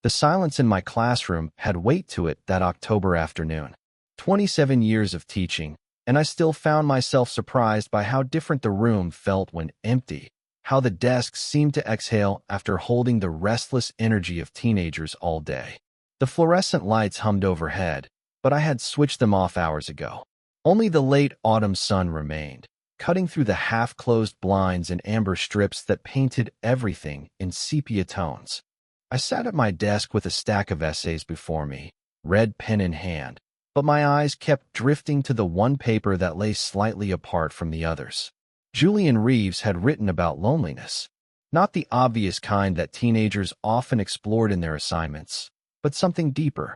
The silence in my classroom had weight to it that October afternoon. 27 years of teaching, and I still found myself surprised by how different the room felt when empty, how the desks seemed to exhale after holding the restless energy of teenagers all day. The fluorescent lights hummed overhead, but I had switched them off hours ago. Only the late autumn sun remained, cutting through the half-closed blinds and amber strips that painted everything in sepia tones. I sat at my desk with a stack of essays before me, red pen in hand, but my eyes kept drifting to the one paper that lay slightly apart from the others. Julian Reeves had written about loneliness, not the obvious kind that teenagers often explored in their assignments, but something deeper,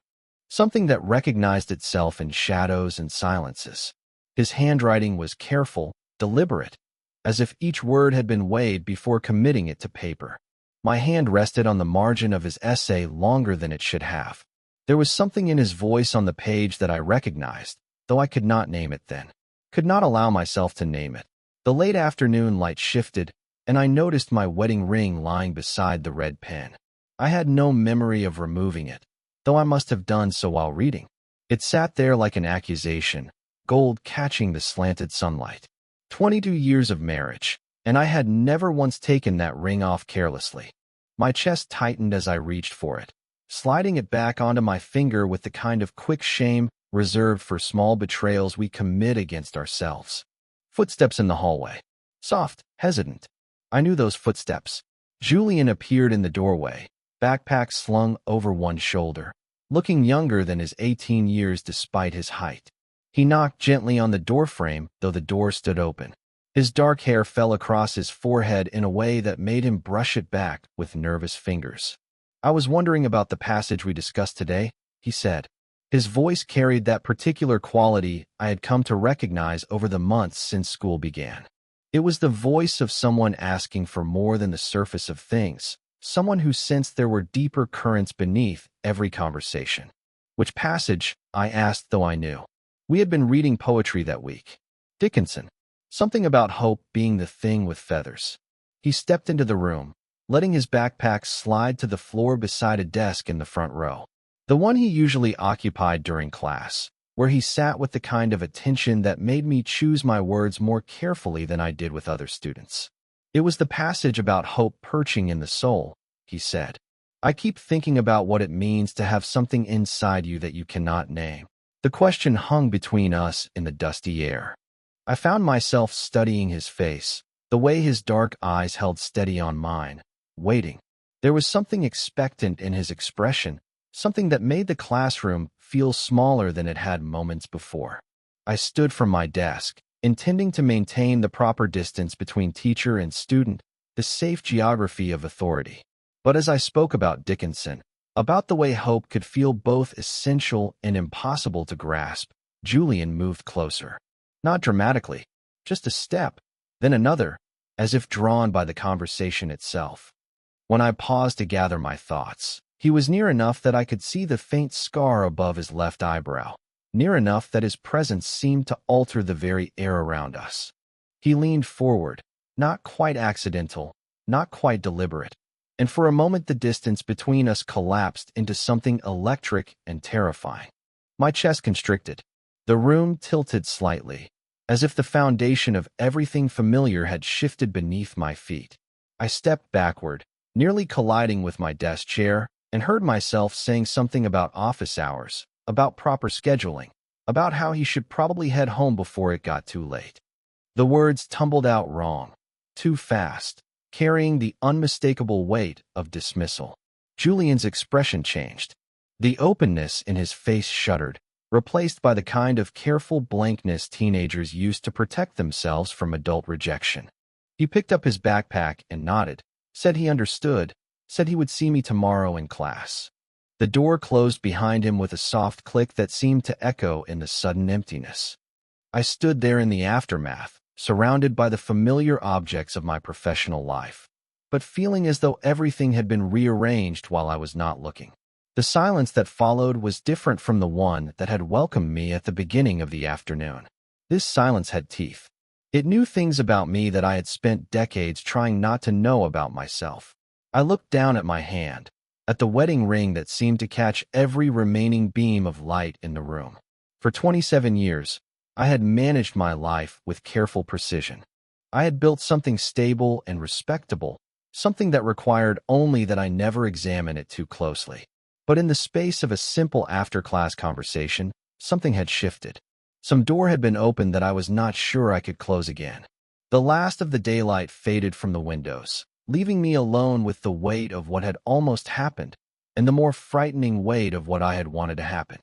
something that recognized itself in shadows and silences. His handwriting was careful, deliberate, as if each word had been weighed before committing it to paper. My hand rested on the margin of his essay longer than it should have. There was something in his voice on the page that I recognized, though I could not name it then. Could not allow myself to name it. The late afternoon light shifted, and I noticed my wedding ring lying beside the red pen. I had no memory of removing it, though I must have done so while reading. It sat there like an accusation, gold catching the slanted sunlight. 22 years of marriage, and I had never once taken that ring off carelessly. My chest tightened as I reached for it, sliding it back onto my finger with the kind of quick shame reserved for small betrayals we commit against ourselves. Footsteps in the hallway. Soft, hesitant. I knew those footsteps. Julian appeared in the doorway, backpack slung over one shoulder, looking younger than his 18 years despite his height. He knocked gently on the doorframe, though the door stood open. His dark hair fell across his forehead in a way that made him brush it back with nervous fingers. "I was wondering about the passage we discussed today," he said. His voice carried that particular quality I had come to recognize over the months since school began. It was the voice of someone asking for more than the surface of things, someone who sensed there were deeper currents beneath every conversation. "Which passage?" I asked, though I knew. We had been reading poetry that week. Dickinson. Something about hope being the thing with feathers. He stepped into the room, letting his backpack slide to the floor beside a desk in the front row. The one he usually occupied during class, where he sat with the kind of attention that made me choose my words more carefully than I did with other students. "It was the passage about hope perching in the soul," he said. "I keep thinking about what it means to have something inside you that you cannot name." The question hung between us in the dusty air. I found myself studying his face, the way his dark eyes held steady on mine, waiting. There was something expectant in his expression, something that made the classroom feel smaller than it had moments before. I stood from my desk, intending to maintain the proper distance between teacher and student, the safe geography of authority. But as I spoke about Dickinson, about the way hope could feel both essential and impossible to grasp, Julian moved closer. Not dramatically, just a step, then another, as if drawn by the conversation itself. When I paused to gather my thoughts, he was near enough that I could see the faint scar above his left eyebrow, near enough that his presence seemed to alter the very air around us. He leaned forward, not quite accidental, not quite deliberate, and for a moment the distance between us collapsed into something electric and terrifying. My chest constricted. The room tilted slightly, as if the foundation of everything familiar had shifted beneath my feet. I stepped backward, nearly colliding with my desk chair, and heard myself saying something about office hours, about proper scheduling, about how he should probably head home before it got too late. The words tumbled out wrong, too fast, carrying the unmistakable weight of dismissal. Julian's expression changed. The openness in his face shuddered, replaced by the kind of careful blankness teenagers use to protect themselves from adult rejection. He picked up his backpack and nodded, said he understood, said he would see me tomorrow in class. The door closed behind him with a soft click that seemed to echo in the sudden emptiness. I stood there in the aftermath, surrounded by the familiar objects of my professional life, but feeling as though everything had been rearranged while I was not looking. The silence that followed was different from the one that had welcomed me at the beginning of the afternoon. This silence had teeth. It knew things about me that I had spent decades trying not to know about myself. I looked down at my hand, at the wedding ring that seemed to catch every remaining beam of light in the room. For 27 years, I had managed my life with careful precision. I had built something stable and respectable, something that required only that I never examine it too closely. But in the space of a simple after-class conversation, something had shifted. Some door had been opened that I was not sure I could close again. The last of the daylight faded from the windows, leaving me alone with the weight of what had almost happened and the more frightening weight of what I had wanted to happen.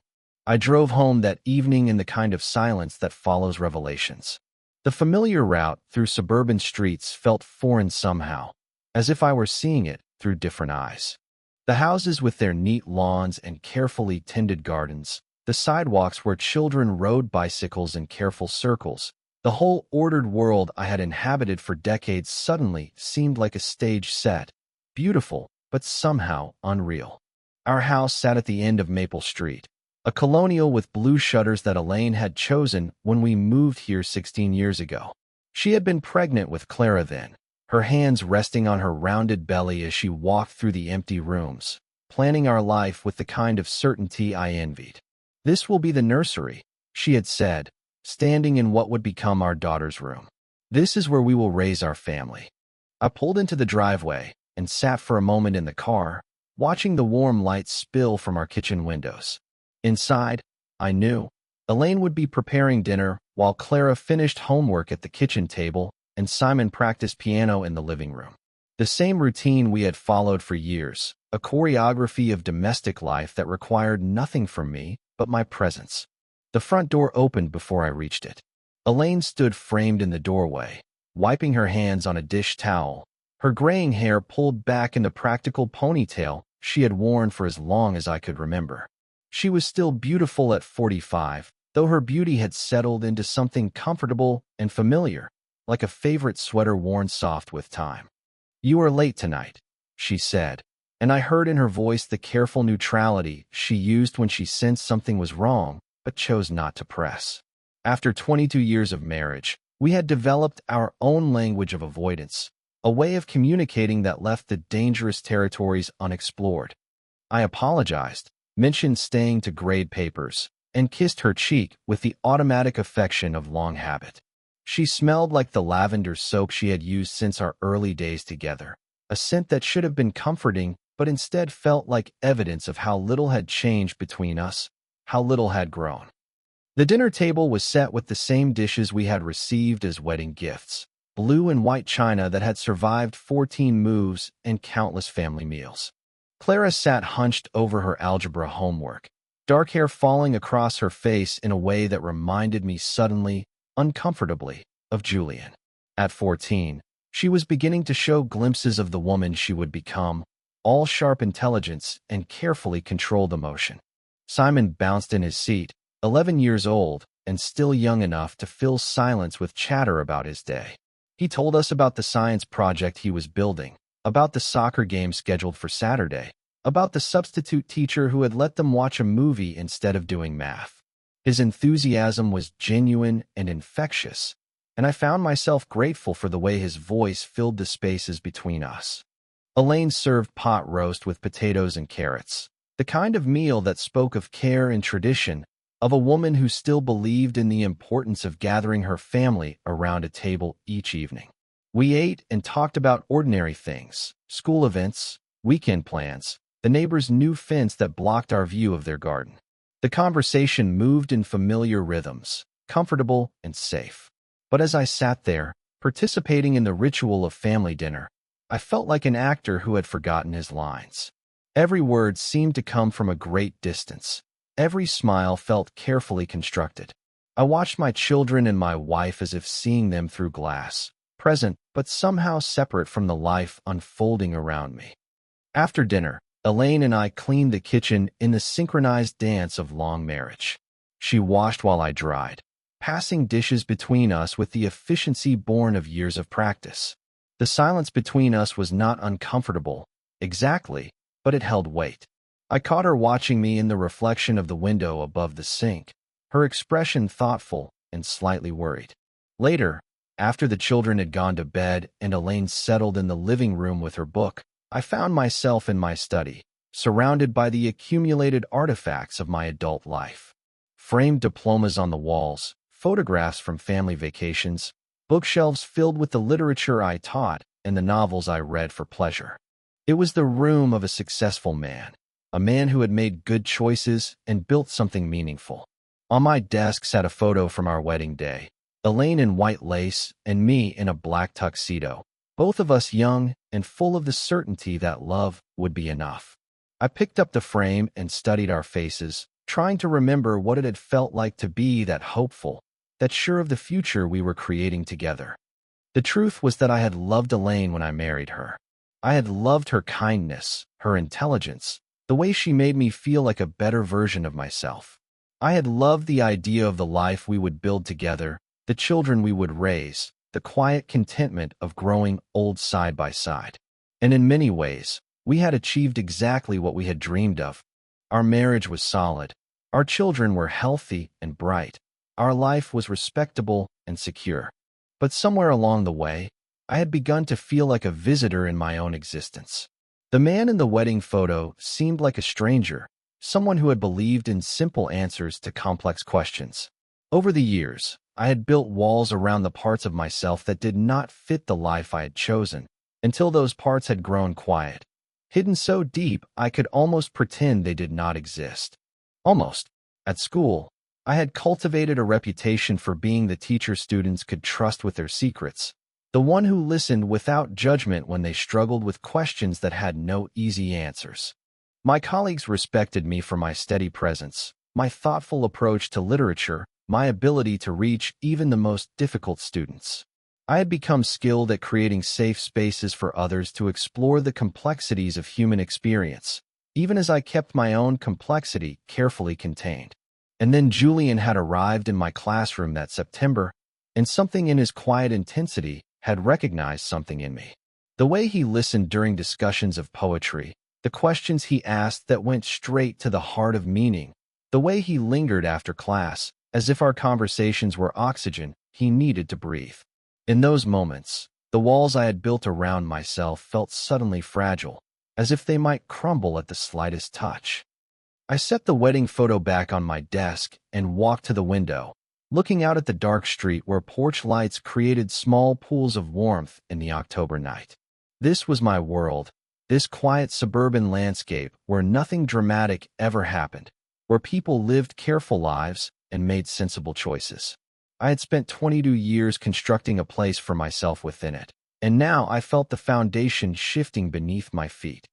I drove home that evening in the kind of silence that follows revelations. The familiar route through suburban streets felt foreign somehow, as if I were seeing it through different eyes. The houses with their neat lawns and carefully tended gardens, the sidewalks where children rode bicycles in careful circles, the whole ordered world I had inhabited for decades suddenly seemed like a stage set, beautiful, but somehow unreal. Our house sat at the end of Maple Street, a colonial with blue shutters that Elaine had chosen when we moved here 16 years ago. She had been pregnant with Clara then, her hands resting on her rounded belly as she walked through the empty rooms, planning our life with the kind of certainty I envied. "This will be the nursery," she had said, standing in what would become our daughter's room. "This is where we will raise our family." I pulled into the driveway and sat for a moment in the car, watching the warm light spill from our kitchen windows. Inside, I knew Elaine would be preparing dinner while Clara finished homework at the kitchen table and Simon practiced piano in the living room. The same routine we had followed for years, a choreography of domestic life that required nothing from me but my presence. The front door opened before I reached it. Elaine stood framed in the doorway, wiping her hands on a dish towel, her graying hair pulled back in the practical ponytail she had worn for as long as I could remember. She was still beautiful at 45, though her beauty had settled into something comfortable and familiar, like a favorite sweater worn soft with time. "You are late tonight," she said, and I heard in her voice the careful neutrality she used when she sensed something was wrong but chose not to press. After 22 years of marriage, we had developed our own language of avoidance, a way of communicating that left the dangerous territories unexplored. I apologized, mentioned staying to grade papers, and kissed her cheek with the automatic affection of long habit. She smelled like the lavender soap she had used since our early days together, a scent that should have been comforting but instead felt like evidence of how little had changed between us, how little had grown. The dinner table was set with the same dishes we had received as wedding gifts, blue and white china that had survived 14 moves and countless family meals. Clara sat hunched over her algebra homework, dark hair falling across her face in a way that reminded me suddenly, uncomfortably, of Julian. At 14, she was beginning to show glimpses of the woman she would become, all sharp intelligence and carefully controlled emotion. Simon bounced in his seat, 11 years old and still young enough to fill silence with chatter about his day. He told us about the science project he was building, about the soccer game scheduled for Saturday, about the substitute teacher who had let them watch a movie instead of doing math. His enthusiasm was genuine and infectious, and I found myself grateful for the way his voice filled the spaces between us. Elaine served pot roast with potatoes and carrots, the kind of meal that spoke of care and tradition, of a woman who still believed in the importance of gathering her family around a table each evening. We ate and talked about ordinary things, school events, weekend plans, the neighbor's new fence that blocked our view of their garden. The conversation moved in familiar rhythms, comfortable and safe. But as I sat there, participating in the ritual of family dinner, I felt like an actor who had forgotten his lines. Every word seemed to come from a great distance. Every smile felt carefully constructed. I watched my children and my wife as if seeing them through glass, present but somehow separate from the life unfolding around me. After dinner, Elaine and I cleaned the kitchen in the synchronized dance of long marriage. She washed while I dried, passing dishes between us with the efficiency born of years of practice. The silence between us was not uncomfortable, exactly, but it held weight. I caught her watching me in the reflection of the window above the sink, her expression thoughtful and slightly worried. Later, after the children had gone to bed and Elaine settled in the living room with her book, I found myself in my study, surrounded by the accumulated artifacts of my adult life. Framed diplomas on the walls, photographs from family vacations, bookshelves filled with the literature I taught, and the novels I read for pleasure. It was the room of a successful man, a man who had made good choices and built something meaningful. On my desk sat a photo from our wedding day, Elaine in white lace and me in a black tuxedo, both of us young and full of the certainty that love would be enough. I picked up the frame and studied our faces, trying to remember what it had felt like to be that hopeful, that sure of the future we were creating together. The truth was that I had loved Elaine when I married her. I had loved her kindness, her intelligence, the way she made me feel like a better version of myself. I had loved the idea of the life we would build together, the children we would raise, the quiet contentment of growing old side by side. And in many ways, we had achieved exactly what we had dreamed of. Our marriage was solid. Our children were healthy and bright. Our life was respectable and secure. But somewhere along the way, I had begun to feel like a visitor in my own existence. The man in the wedding photo seemed like a stranger, someone who had believed in simple answers to complex questions. Over the years, I had built walls around the parts of myself that did not fit the life I had chosen, until those parts had grown quiet, hidden so deep I could almost pretend they did not exist. Almost. At school, I had cultivated a reputation for being the teacher students could trust with their secrets, the one who listened without judgment when they struggled with questions that had no easy answers. My colleagues respected me for my steady presence, my thoughtful approach to literature, my ability to reach even the most difficult students. I had become skilled at creating safe spaces for others to explore the complexities of human experience, even as I kept my own complexity carefully contained. And then Julian had arrived in my classroom that September, and something in his quiet intensity had recognized something in me. The way he listened during discussions of poetry, the questions he asked that went straight to the heart of meaning, the way he lingered after class, as if our conversations were oxygen he needed to breathe. In those moments, the walls I had built around myself felt suddenly fragile, as if they might crumble at the slightest touch. I set the wedding photo back on my desk and walked to the window, looking out at the dark street where porch lights created small pools of warmth in the October night. This was my world, this quiet suburban landscape where nothing dramatic ever happened, where people lived careful lives and made sensible choices. I had spent 22 years constructing a place for myself within it, and now I felt the foundation shifting beneath my feet.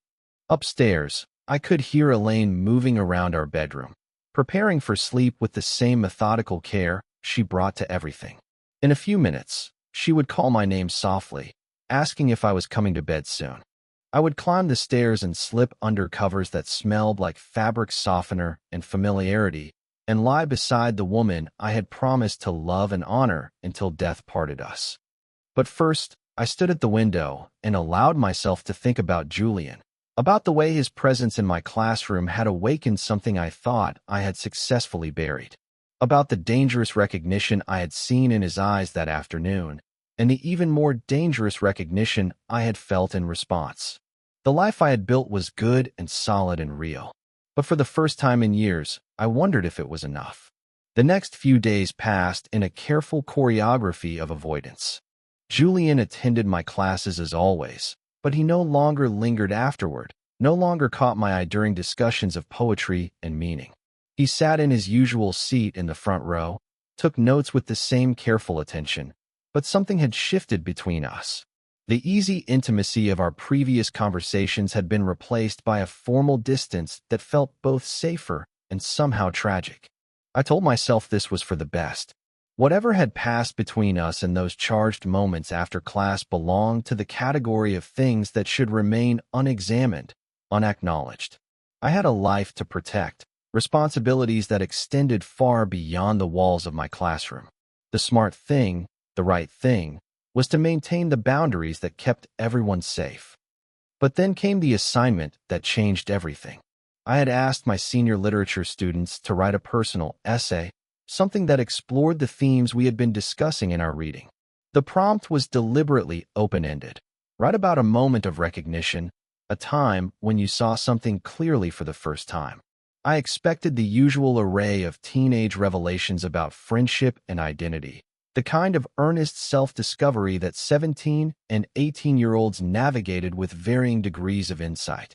Upstairs, I could hear Elaine moving around our bedroom, preparing for sleep with the same methodical care she brought to everything. In a few minutes, she would call my name softly, asking if I was coming to bed soon. I would climb the stairs and slip under covers that smelled like fabric softener and familiarity, and lie beside the woman I had promised to love and honor until death parted us. But first, I stood at the window and allowed myself to think about Julian, about the way his presence in my classroom had awakened something I thought I had successfully buried, about the dangerous recognition I had seen in his eyes that afternoon, and the even more dangerous recognition I had felt in response. The life I had built was good and solid and real, but for the first time in years, I wondered if it was enough. The next few days passed in a careful choreography of avoidance. Julian attended my classes as always, but he no longer lingered afterward, no longer caught my eye during discussions of poetry and meaning. He sat in his usual seat in the front row, took notes with the same careful attention, but something had shifted between us. The easy intimacy of our previous conversations had been replaced by a formal distance that felt both safer and somehow tragic. I told myself this was for the best. Whatever had passed between us in those charged moments after class belonged to the category of things that should remain unexamined, unacknowledged. I had a life to protect, responsibilities that extended far beyond the walls of my classroom. The smart thing, the right thing, was to maintain the boundaries that kept everyone safe. But then came the assignment that changed everything. I had asked my senior literature students to write a personal essay, something that explored the themes we had been discussing in our reading. The prompt was deliberately open-ended. Write about a moment of recognition, a time when you saw something clearly for the first time. I expected the usual array of teenage revelations about friendship and identity, the kind of earnest self-discovery that 17 and 18-year-olds navigated with varying degrees of insight.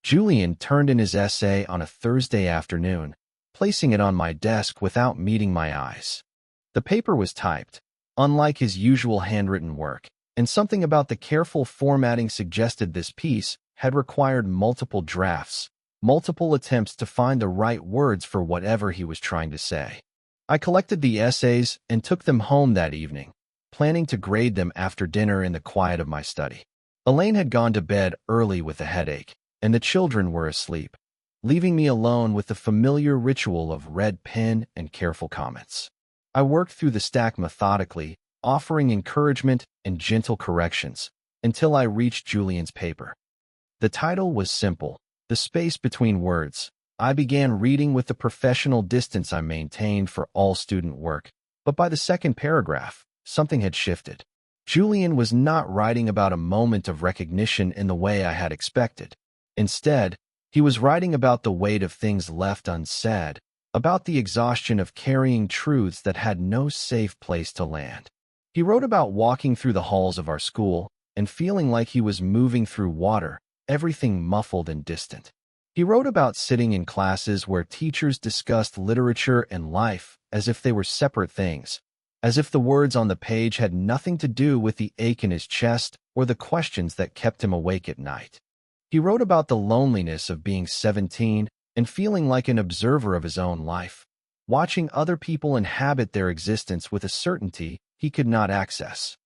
Julian turned in his essay on a Thursday afternoon, placing it on my desk without meeting my eyes. The paper was typed, unlike his usual handwritten work, and something about the careful formatting suggested this piece had required multiple drafts, multiple attempts to find the right words for whatever he was trying to say. I collected the essays and took them home that evening, planning to grade them after dinner in the quiet of my study. Elaine had gone to bed early with a headache, and the children were asleep, leaving me alone with the familiar ritual of red pen and careful comments. I worked through the stack methodically, offering encouragement and gentle corrections, until I reached Julian's paper. The title was simple, "The Space Between Words." I began reading with the professional distance I maintained for all student work, but by the second paragraph, something had shifted. Julian was not writing about a moment of recognition in the way I had expected. Instead, he was writing about the weight of things left unsaid, about the exhaustion of carrying truths that had no safe place to land. He wrote about walking through the halls of our school and feeling like he was moving through water, everything muffled and distant. He wrote about sitting in classes where teachers discussed literature and life as if they were separate things, as if the words on the page had nothing to do with the ache in his chest or the questions that kept him awake at night. He wrote about the loneliness of being 17 and feeling like an observer of his own life, watching other people inhabit their existence with a certainty he could not access.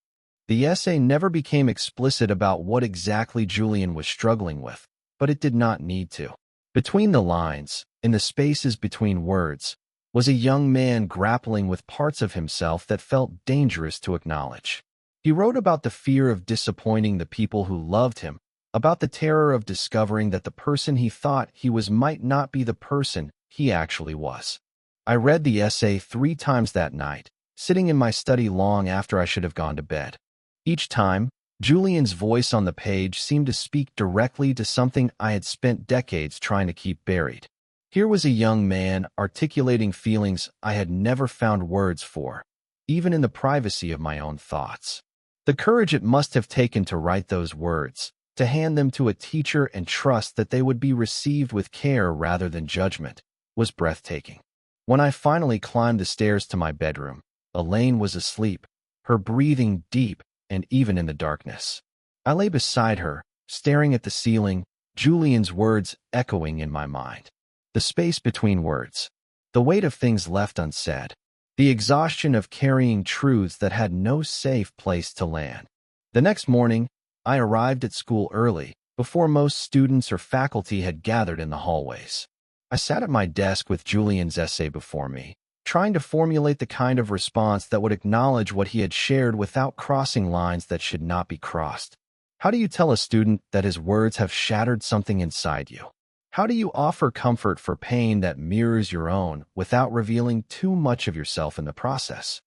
The essay never became explicit about what exactly Julian was struggling with, but it did not need to. Between the lines, in the spaces between words, was a young man grappling with parts of himself that felt dangerous to acknowledge. He wrote about the fear of disappointing the people who loved him, about the terror of discovering that the person he thought he was might not be the person he actually was. I read the essay 3 times that night, sitting in my study long after I should have gone to bed. Each time, Julian's voice on the page seemed to speak directly to something I had spent decades trying to keep buried. Here was a young man articulating feelings I had never found words for, even in the privacy of my own thoughts. The courage it must have taken to write those words, to hand them to a teacher and trust that they would be received with care rather than judgment, was breathtaking. When I finally climbed the stairs to my bedroom, Elaine was asleep, her breathing deep and even in the darkness. I lay beside her, staring at the ceiling, Julian's words echoing in my mind. The space between words, the weight of things left unsaid, the exhaustion of carrying truths that had no safe place to land. The next morning, I arrived at school early, before most students or faculty had gathered in the hallways. I sat at my desk with Julian's essay before me, trying to formulate the kind of response that would acknowledge what he had shared without crossing lines that should not be crossed. How do you tell a student that his words have shattered something inside you? How do you offer comfort for pain that mirrors your own without revealing too much of yourself in the process?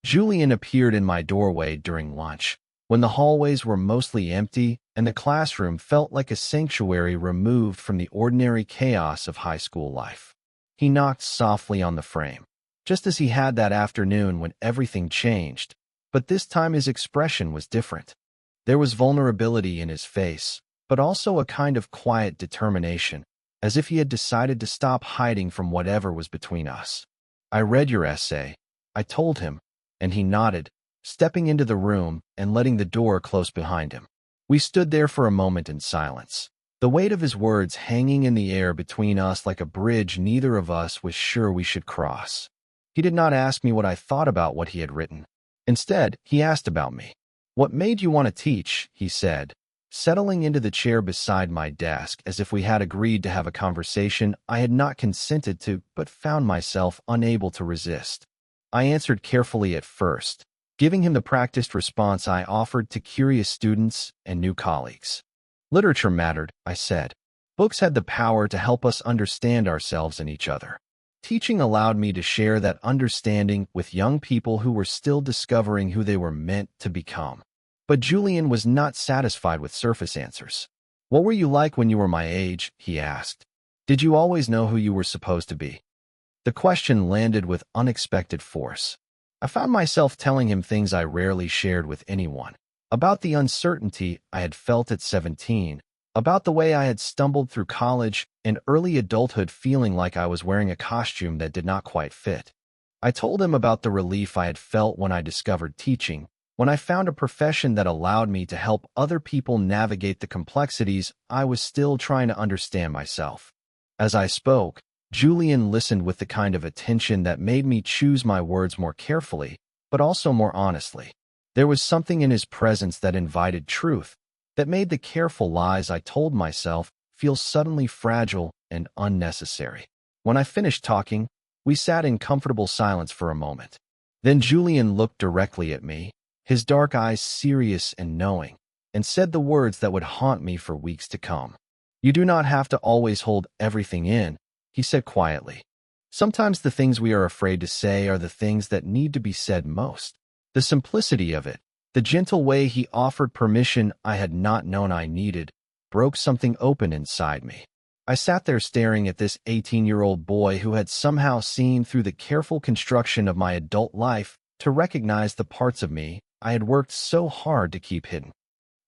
Julian appeared in my doorway during lunch, when the hallways were mostly empty and the classroom felt like a sanctuary removed from the ordinary chaos of high school life. He knocked softly on the frame, just as he had that afternoon when everything changed, but this time his expression was different. There was vulnerability in his face, but also a kind of quiet determination, as if he had decided to stop hiding from whatever was between us. "I read your essay," I told him, and he nodded, stepping into the room and letting the door close behind him. We stood there for a moment in silence, the weight of his words hanging in the air between us like a bridge neither of us was sure we should cross. He did not ask me what I thought about what he had written. Instead, he asked about me. "What made you want to teach?" he said, settling into the chair beside my desk as if we had agreed to have a conversation I had not consented to but found myself unable to resist. I answered carefully at first, giving him the practiced response I offered to curious students and new colleagues. Literature mattered, I said. Books had the power to help us understand ourselves and each other. Teaching allowed me to share that understanding with young people who were still discovering who they were meant to become. But Julian was not satisfied with surface answers. "What were you like when you were my age?" he asked. "Did you always know who you were supposed to be?" The question landed with unexpected force. I found myself telling him things I rarely shared with anyone. About the uncertainty I had felt at 17, about the way I had stumbled through college and early adulthood feeling like I was wearing a costume that did not quite fit. I told him about the relief I had felt when I discovered teaching, when I found a profession that allowed me to help other people navigate the complexities I was still trying to understand myself. As I spoke, Julian listened with the kind of attention that made me choose my words more carefully, but also more honestly. There was something in his presence that invited truth, that made the careful lies I told myself feel suddenly fragile and unnecessary. When I finished talking, we sat in comfortable silence for a moment. Then Julian looked directly at me, his dark eyes serious and knowing, and said the words that would haunt me for weeks to come. "You do not have to always hold everything in," he said quietly. "Sometimes the things we are afraid to say are the things that need to be said most." The simplicity of it, the gentle way he offered permission I had not known I needed, broke something open inside me. I sat there staring at this 18-year-old boy who had somehow seen through the careful construction of my adult life to recognize the parts of me I had worked so hard to keep hidden.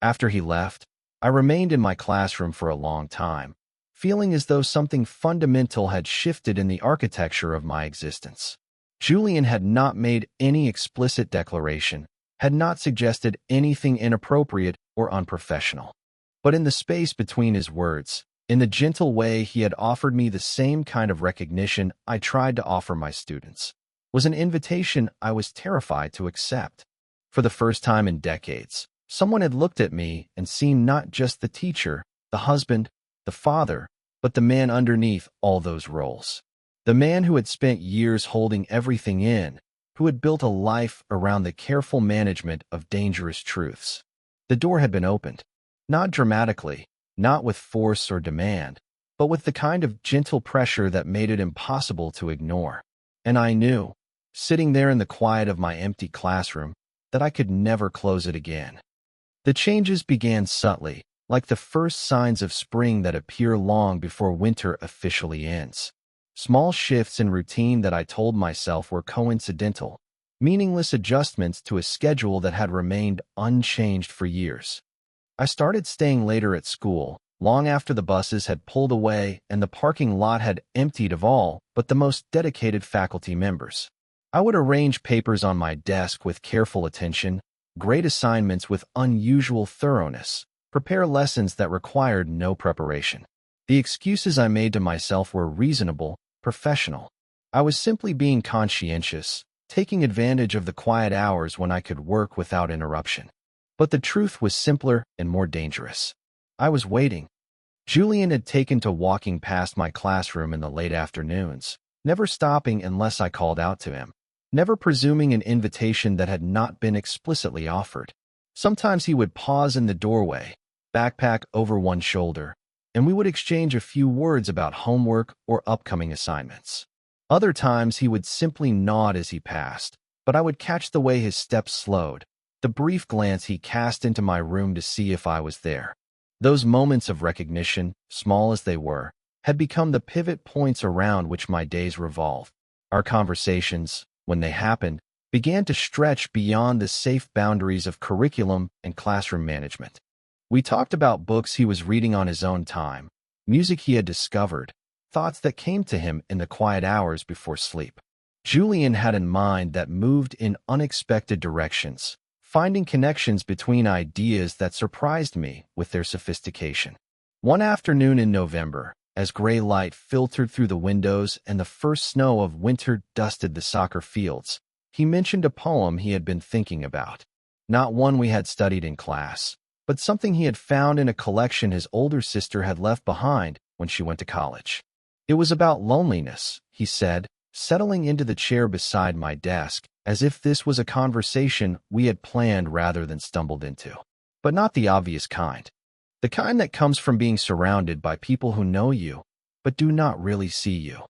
After he left, I remained in my classroom for a long time, feeling as though something fundamental had shifted in the architecture of my existence. Julian had not made any explicit declaration, had not suggested anything inappropriate or unprofessional. But in the space between his words, in the gentle way he had offered me the same kind of recognition I tried to offer my students, was an invitation I was terrified to accept. For the first time in decades, someone had looked at me and seen not just the teacher, the husband, the father, but the man underneath all those roles. The man who had spent years holding everything in, who had built a life around the careful management of dangerous truths. The door had been opened, not dramatically, not with force or demand, but with the kind of gentle pressure that made it impossible to ignore. And I knew, sitting there in the quiet of my empty classroom, that I could never close it again. The changes began subtly, like the first signs of spring that appear long before winter officially ends. Small shifts in routine that I told myself were coincidental, meaningless adjustments to a schedule that had remained unchanged for years. I started staying later at school, long after the buses had pulled away and the parking lot had emptied of all but the most dedicated faculty members. I would arrange papers on my desk with careful attention, grade assignments with unusual thoroughness, prepare lessons that required no preparation. The excuses I made to myself were reasonable, professional. I was simply being conscientious, taking advantage of the quiet hours when I could work without interruption. But the truth was simpler and more dangerous. I was waiting. Julian had taken to walking past my classroom in the late afternoons, never stopping unless I called out to him, never presuming an invitation that had not been explicitly offered. Sometimes he would pause in the doorway, backpack over one shoulder, and we would exchange a few words about homework or upcoming assignments. Other times he would simply nod as he passed, but I would catch the way his steps slowed, the brief glance he cast into my room to see if I was there. Those moments of recognition, small as they were, had become the pivot points around which my days revolved. Our conversations, when they happened, began to stretch beyond the safe boundaries of curriculum and classroom management. We talked about books he was reading on his own time, music he had discovered, thoughts that came to him in the quiet hours before sleep. Julian had a mind that moved in unexpected directions, finding connections between ideas that surprised me with their sophistication. One afternoon in November, as gray light filtered through the windows and the first snow of winter dusted the soccer fields, he mentioned a poem he had been thinking about. Not one we had studied in class, but something he had found in a collection his older sister had left behind when she went to college. It was about loneliness, he said, settling into the chair beside my desk, as if this was a conversation we had planned rather than stumbled into. But not the obvious kind. The kind that comes from being surrounded by people who know you, but do not really see you.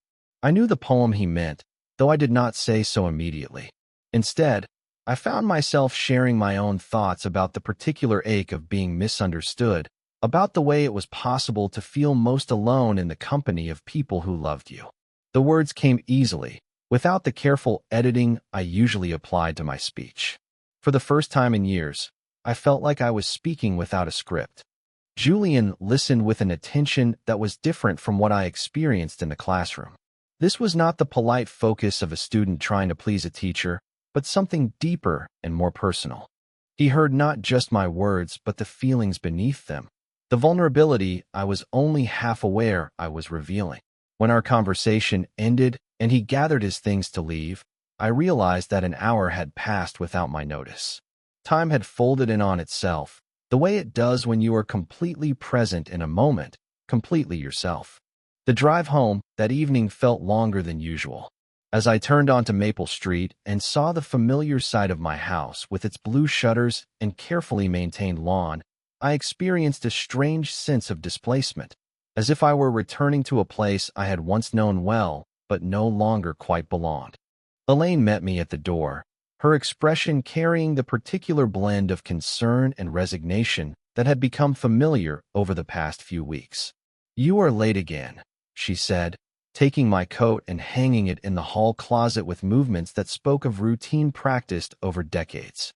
I knew the poem he meant, though I did not say so immediately. Instead, I found myself sharing my own thoughts about the particular ache of being misunderstood about the way it was possible to feel most alone in the company of people who loved you. The words came easily, without the careful editing I usually applied to my speech. For the first time in years, I felt like I was speaking without a script. Julian listened with an attention that was different from what I experienced in the classroom. This was not the polite focus of a student trying to please a teacher, but something deeper and more personal. He heard not just my words, but the feelings beneath them, the vulnerability I was only half aware I was revealing. When our conversation ended and he gathered his things to leave, I realized that an hour had passed without my notice. Time had folded in on itself, the way it does when you are completely present in a moment, completely yourself. The drive home that evening felt longer than usual. As I turned onto Maple Street and saw the familiar side of my house with its blue shutters and carefully maintained lawn, I experienced a strange sense of displacement, as if I were returning to a place I had once known well, but no longer quite belonged. Elaine met me at the door, her expression carrying the particular blend of concern and resignation that had become familiar over the past few weeks. "You are late again," she said, taking my coat and hanging it in the hall closet with movements that spoke of routine practiced over decades.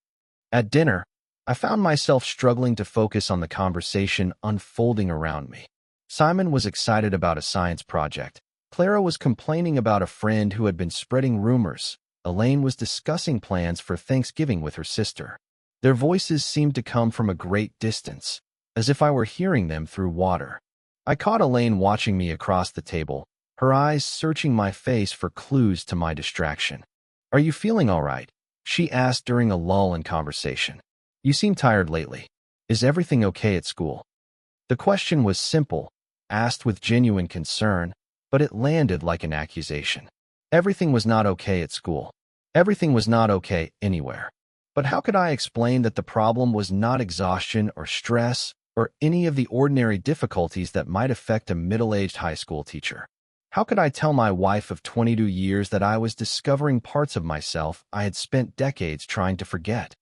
At dinner, I found myself struggling to focus on the conversation unfolding around me. Simon was excited about a science project. Clara was complaining about a friend who had been spreading rumors. Elaine was discussing plans for Thanksgiving with her sister. Their voices seemed to come from a great distance, as if I were hearing them through water. I caught Elaine watching me across the table, her eyes searching my face for clues to my distraction. "Are you feeling all right?" she asked during a lull in conversation. "You seem tired lately. Is everything okay at school?" The question was simple, asked with genuine concern, but it landed like an accusation. Everything was not okay at school. Everything was not okay anywhere. But how could I explain that the problem was not exhaustion or stress or any of the ordinary difficulties that might affect a middle-aged high school teacher? How could I tell my wife of 22 years that I was discovering parts of myself I had spent decades trying to forget?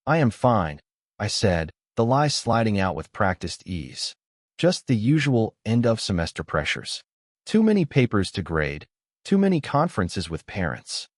"I am fine," I said, the lie sliding out with practiced ease. "Just the usual end-of-semester pressures. Too many papers to grade, too many conferences with parents."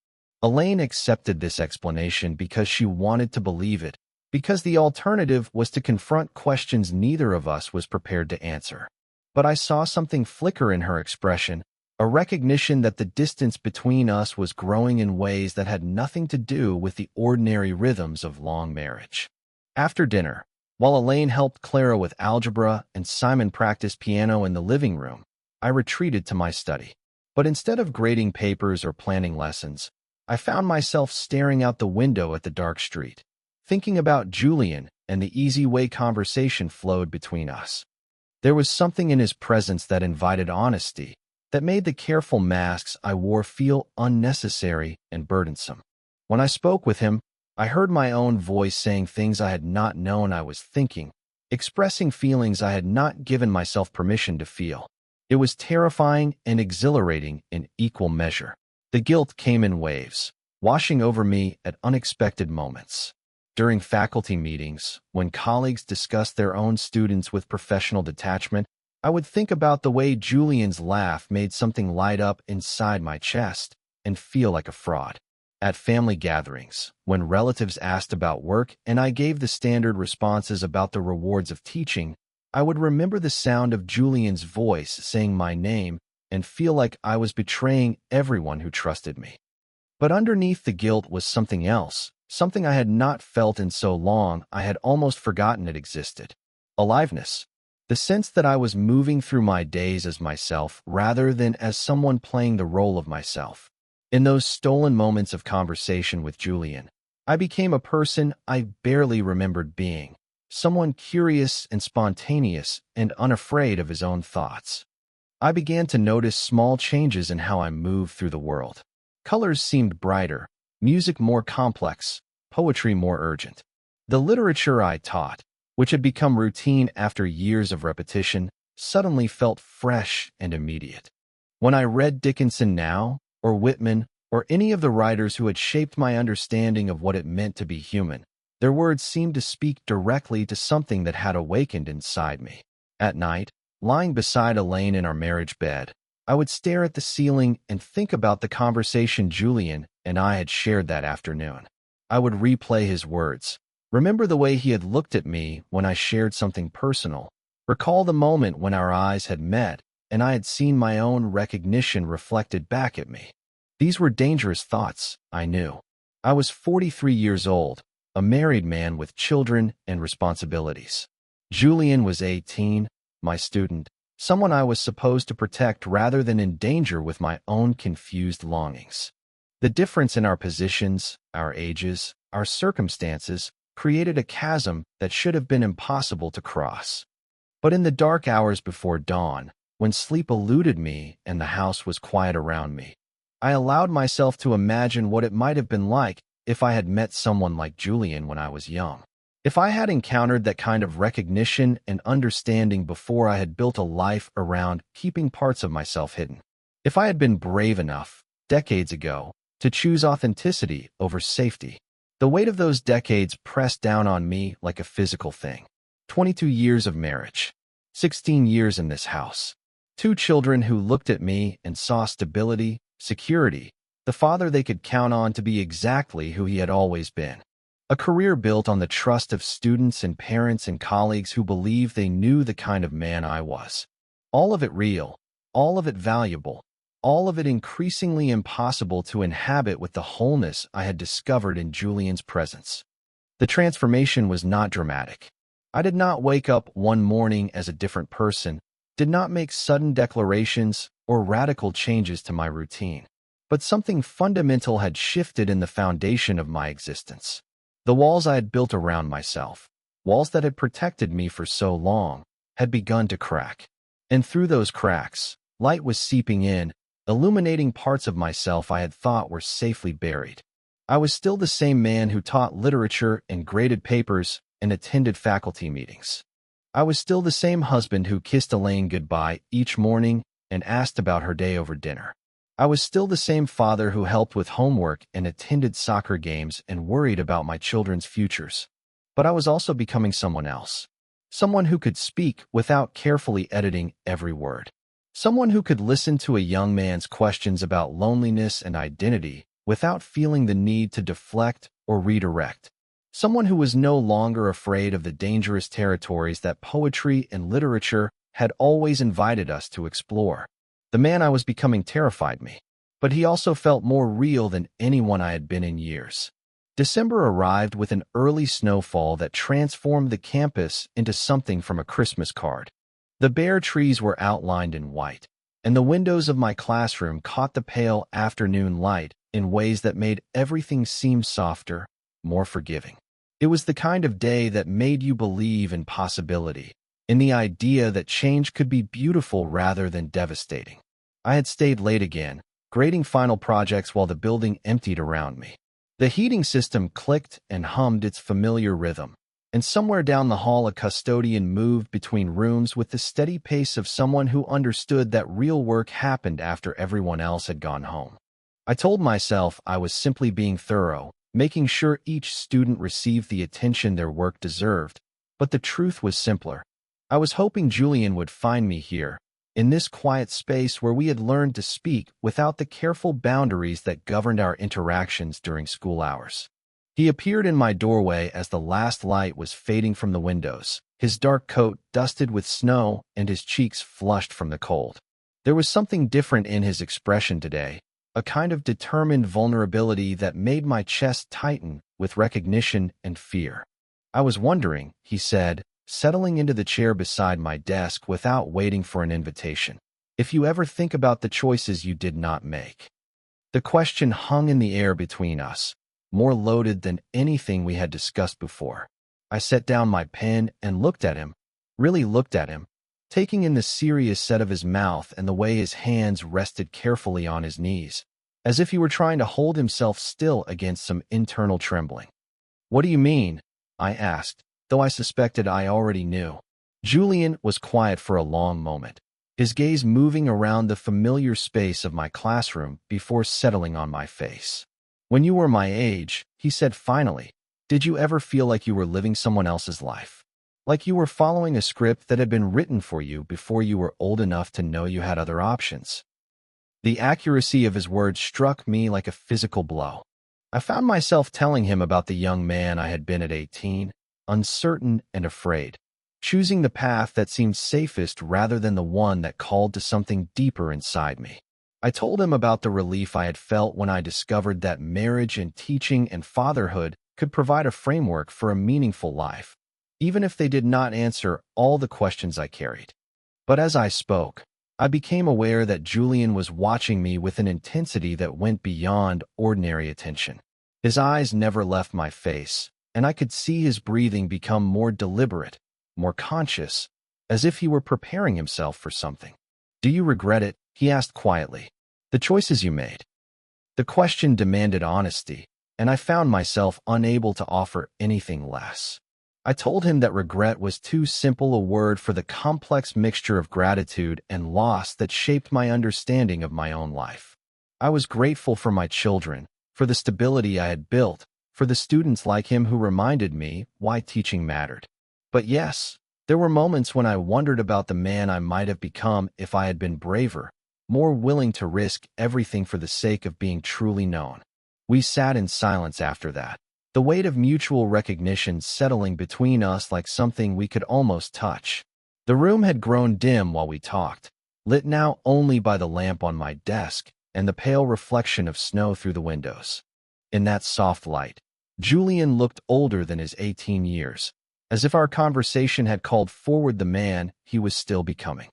Elaine accepted this explanation because she wanted to believe it, because the alternative was to confront questions neither of us was prepared to answer. But I saw something flicker in her expression, a recognition that the distance between us was growing in ways that had nothing to do with the ordinary rhythms of long marriage. After dinner, while Elaine helped Clara with algebra and Simon practiced piano in the living room, I retreated to my study. But instead of grading papers or planning lessons, I found myself staring out the window at the dark street, thinking about Julian and the easy way conversation flowed between us. There was something in his presence that invited honesty, that made the careful masks I wore feel unnecessary and burdensome. When I spoke with him, I heard my own voice saying things I had not known I was thinking, expressing feelings I had not given myself permission to feel. It was terrifying and exhilarating in equal measure. The guilt came in waves, washing over me at unexpected moments. During faculty meetings, when colleagues discussed their own students with professional detachment, I would think about the way Julian's laugh made something light up inside my chest and feel like a fraud. At family gatherings, when relatives asked about work and I gave the standard responses about the rewards of teaching, I would remember the sound of Julian's voice saying my name and feel like I was betraying everyone who trusted me. But underneath the guilt was something else, something I had not felt in so long I had almost forgotten it existed. Aliveness. The sense that I was moving through my days as myself rather than as someone playing the role of myself. In those stolen moments of conversation with Julian, I became a person I barely remembered being, someone curious and spontaneous and unafraid of his own thoughts. I began to notice small changes in how I moved through the world. Colors seemed brighter, music more complex, poetry more urgent. The literature I taught, which had become routine after years of repetition, suddenly felt fresh and immediate. When I read Dickinson now, or Whitman, or any of the writers who had shaped my understanding of what it meant to be human, Their words seemed to speak directly to something that had awakened inside me. At night, lying beside Elaine in our marriage bed, I would stare at the ceiling and think about the conversation Julian and I had shared that afternoon. I would replay his words, remember the way he had looked at me when I shared something personal, recall the moment when our eyes had met and I had seen my own recognition reflected back at me. These were dangerous thoughts, I knew. I was 43 years old, a married man with children and responsibilities. Julian was 18, my student, someone I was supposed to protect rather than endanger with my own confused longings. The difference in our positions, our ages, our circumstances created a chasm that should have been impossible to cross. But in the dark hours before dawn, when sleep eluded me and the house was quiet around me, I allowed myself to imagine what it might have been like if I had met someone like Julian when I was young. If I had encountered that kind of recognition and understanding before I had built a life around keeping parts of myself hidden. If I had been brave enough, decades ago, to choose authenticity over safety. The weight of those decades pressed down on me like a physical thing. 22 years of marriage. 16 years in this house. 2 children who looked at me and saw stability, security, the father they could count on to be exactly who he had always been. A career built on the trust of students and parents and colleagues who believed they knew the kind of man I was. All of it real, all of it valuable, all of it increasingly impossible to inhabit with the wholeness I had discovered in Julian's presence. The transformation was not dramatic. I did not wake up one morning as a different person, did not make sudden declarations or radical changes to my routine. But something fundamental had shifted in the foundation of my existence. The walls I had built around myself, walls that had protected me for so long, had begun to crack. And through those cracks, light was seeping in, illuminating parts of myself I had thought were safely buried. I was still the same man who taught literature and graded papers and attended faculty meetings. I was still the same husband who kissed Elaine goodbye each morning and asked about her day over dinner. I was still the same father who helped with homework and attended soccer games and worried about my children's futures. But I was also becoming someone else. Someone who could speak without carefully editing every word. Someone who could listen to a young man's questions about loneliness and identity without feeling the need to deflect or redirect. Someone who was no longer afraid of the dangerous territories that poetry and literature had always invited us to explore. The man I was becoming terrified me, but he also felt more real than anyone I had been in years. December arrived with an early snowfall that transformed the campus into something from a Christmas card. The bare trees were outlined in white, and the windows of my classroom caught the pale afternoon light in ways that made everything seem softer, more forgiving. It was the kind of day that made you believe in possibility, in the idea that change could be beautiful rather than devastating. I had stayed late again, grading final projects while the building emptied around me. The heating system clicked and hummed its familiar rhythm, and somewhere down the hall a custodian moved between rooms with the steady pace of someone who understood that real work happened after everyone else had gone home. I told myself I was simply being thorough, making sure each student received the attention their work deserved, but the truth was simpler. I was hoping Julian would find me here, in this quiet space where we had learned to speak without the careful boundaries that governed our interactions during school hours. He appeared in my doorway as the last light was fading from the windows, his dark coat dusted with snow and his cheeks flushed from the cold. There was something different in his expression today, a kind of determined vulnerability that made my chest tighten with recognition and fear. I was wondering, he said, settling into the chair beside my desk without waiting for an invitation, if you ever think about the choices you did not make. The question hung in the air between us, more loaded than anything we had discussed before. I set down my pen and looked at him, really looked at him, taking in the serious set of his mouth and the way his hands rested carefully on his knees, as if he were trying to hold himself still against some internal trembling. "What do you mean?" I asked, though I suspected I already knew. Julian was quiet for a long moment, his gaze moving around the familiar space of my classroom before settling on my face. "When you were my age," he said finally, Did you ever feel like you were living someone else's life? Like you were following a script that had been written for you before you were old enough to know you had other options? The accuracy of his words struck me like a physical blow. I found myself telling him about the young man I had been at 18, uncertain and afraid, choosing the path that seemed safest rather than the one that called to something deeper inside me. I told him about the relief I had felt when I discovered that marriage and teaching and fatherhood could provide a framework for a meaningful life, even if they did not answer all the questions I carried. But as I spoke, I became aware that Julian was watching me with an intensity that went beyond ordinary attention. His eyes never left my face, and I could see his breathing become more deliberate, more conscious, as if he were preparing himself for something. "Do you regret it?" he asked quietly. "The choices you made?" The question demanded honesty, and I found myself unable to offer anything less. I told him that regret was too simple a word for the complex mixture of gratitude and loss that shaped my understanding of my own life. I was grateful for my children, for the stability I had built, for the students like him who reminded me why teaching mattered. But yes, there were moments when I wondered about the man I might have become if I had been braver, more willing to risk everything for the sake of being truly known. We sat in silence after that, the weight of mutual recognition settling between us like something we could almost touch. The room had grown dim while we talked, lit now only by the lamp on my desk and the pale reflection of snow through the windows. In that soft light, Julian looked older than his 18 years, as if our conversation had called forward the man he was still becoming.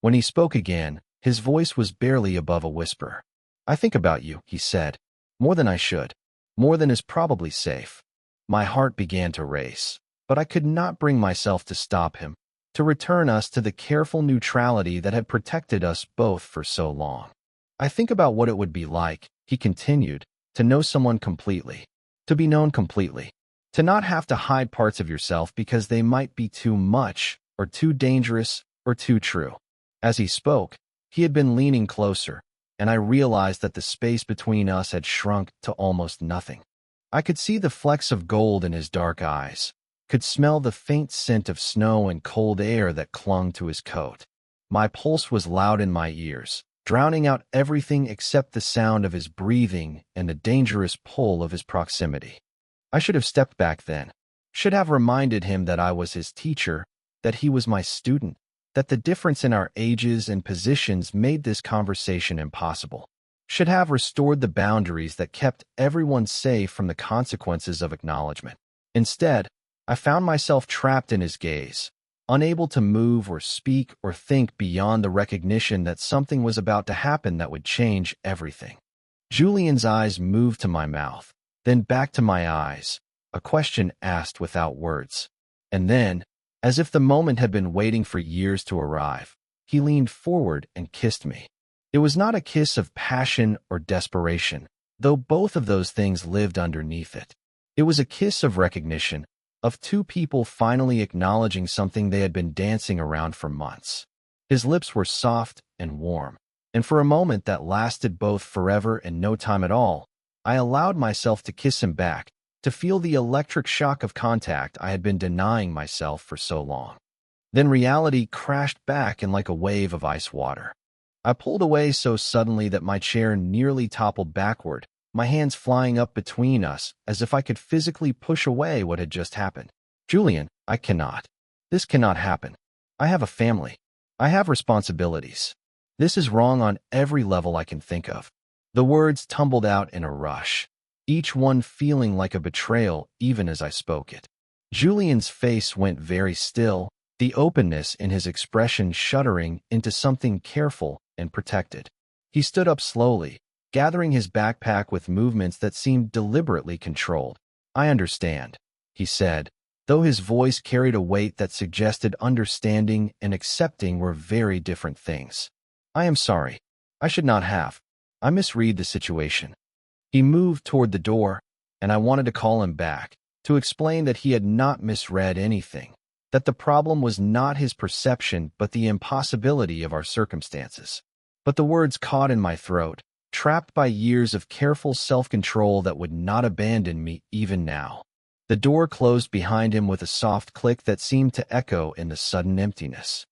When he spoke again, his voice was barely above a whisper. "I think about you," he said, "more than I should. More than is probably safe." My heart began to race, but I could not bring myself to stop him, to return us to the careful neutrality that had protected us both for so long. "I think about what it would be like," he continued, "to know someone completely, to be known completely, to not have to hide parts of yourself because they might be too much, or too dangerous, or too true." As he spoke, he had been leaning closer, and I realized that the space between us had shrunk to almost nothing. I could see the flecks of gold in his dark eyes, could smell the faint scent of snow and cold air that clung to his coat. My pulse was loud in my ears, drowning out everything except the sound of his breathing and the dangerous pull of his proximity. I should have stepped back then, should have reminded him that I was his teacher, that he was my student, that the difference in our ages and positions made this conversation impossible. Should have restored the boundaries that kept everyone safe from the consequences of acknowledgement. Instead, I found myself trapped in his gaze, unable to move or speak or think beyond the recognition that something was about to happen that would change everything. Julian's eyes moved to my mouth, then back to my eyes, a question asked without words. And then, as if the moment had been waiting for years to arrive, he leaned forward and kissed me. It was not a kiss of passion or desperation, though both of those things lived underneath it. It was a kiss of recognition, of two people finally acknowledging something they had been dancing around for months. His lips were soft and warm, and for a moment that lasted both forever and no time at all, I allowed myself to kiss him back, to feel the electric shock of contact I had been denying myself for so long. Then reality crashed back in like a wave of ice water. I pulled away so suddenly that my chair nearly toppled backward, my hands flying up between us as if I could physically push away what had just happened. "Julian, I cannot. This cannot happen. I have a family. I have responsibilities. This is wrong on every level I can think of." The words tumbled out in a rush, each one feeling like a betrayal even as I spoke it. Julian's face went very still, the openness in his expression shuddering into something careful and protected. He stood up slowly, gathering his backpack with movements that seemed deliberately controlled. "I understand," he said, though his voice carried a weight that suggested understanding and accepting were very different things. "I am sorry. I should not have. I misread the situation." He moved toward the door, and I wanted to call him back, to explain that he had not misread anything, that the problem was not his perception but the impossibility of our circumstances. But the words caught in my throat, trapped by years of careful self-control that would not abandon me even now. The door closed behind him with a soft click that seemed to echo in the sudden emptiness.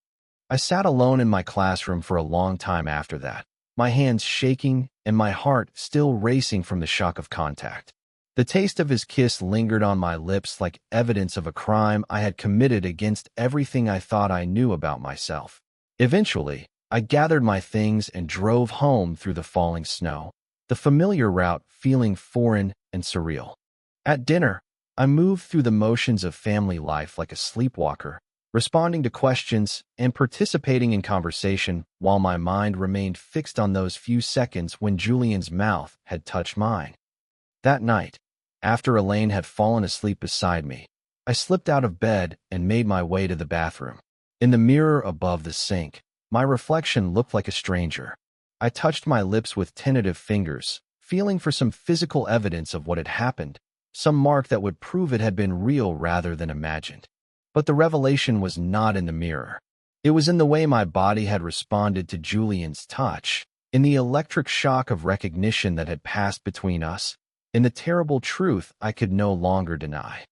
I sat alone in my classroom for a long time after that, my hands shaking and my heart still racing from the shock of contact. The taste of his kiss lingered on my lips like evidence of a crime I had committed against everything I thought I knew about myself. Eventually, I gathered my things and drove home through the falling snow, the familiar route feeling foreign and surreal. At dinner, I moved through the motions of family life like a sleepwalker, responding to questions and participating in conversation while my mind remained fixed on those few seconds when Julian's mouth had touched mine. That night, after Elaine had fallen asleep beside me, I slipped out of bed and made my way to the bathroom. In the mirror above the sink, my reflection looked like a stranger. I touched my lips with tentative fingers, feeling for some physical evidence of what had happened, some mark that would prove it had been real rather than imagined. But the revelation was not in the mirror. It was in the way my body had responded to Julian's touch, in the electric shock of recognition that had passed between us, in the terrible truth I could no longer deny.